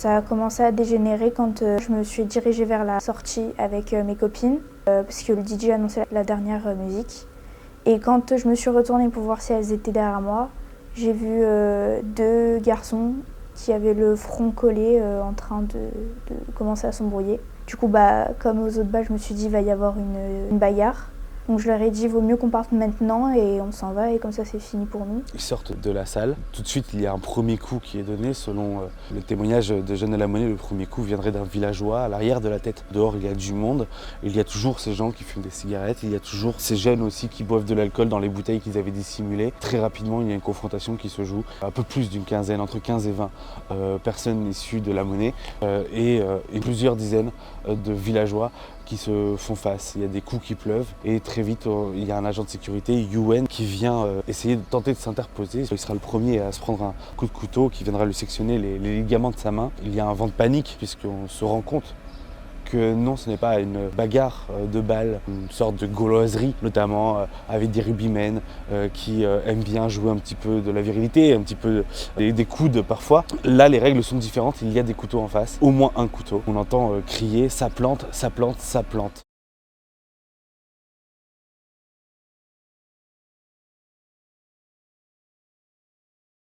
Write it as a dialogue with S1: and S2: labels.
S1: Ça a commencé à dégénérer quand je me suis dirigée vers la sortie avec mes copines, parce que le DJ annonçait la dernière musique. Et quand je me suis retournée pour voir si elles étaient derrière moi, j'ai vu deux garçons qui avaient le front collé en train de commencer à s'embrouiller. Du coup, comme aux autres bals, je me suis dit qu'il va y avoir une bagarre. Donc je leur ai dit il vaut mieux qu'on parte maintenant et on s'en va et comme ça c'est fini pour nous.
S2: Ils sortent de la salle. Tout de suite, il y a un premier coup qui est donné. Selon le témoignage de Jeanne à la Monnaie, le premier coup viendrait d'un villageois à l'arrière de la tête. Dehors, il y a du monde. Il y a toujours ces gens qui fument des cigarettes. Il y a toujours ces jeunes aussi qui boivent de l'alcool dans les bouteilles qu'ils avaient dissimulées. Très rapidement, il y a une confrontation qui se joue. Un peu plus d'une quinzaine, entre 15 et 20 personnes issues de la Monnaie et plusieurs dizaines de villageois qui se font face. Il y a des coups qui pleuvent et très vite il y a un agent de sécurité, Yuen, qui vient essayer de tenter de s'interposer. Il sera le premier à se prendre un coup de couteau qui viendra lui sectionner les ligaments de sa main. Il y a un vent de panique puisqu'on se rend compte que non, ce n'est pas une bagarre de balles, une sorte de gauloiserie, notamment avec des rugbymen qui aiment bien jouer un petit peu de la virilité, un petit peu des coudes parfois. Là, les règles sont différentes, il y a des couteaux en face, au moins un couteau. On entend crier « ça plante, ça plante, ça plante ».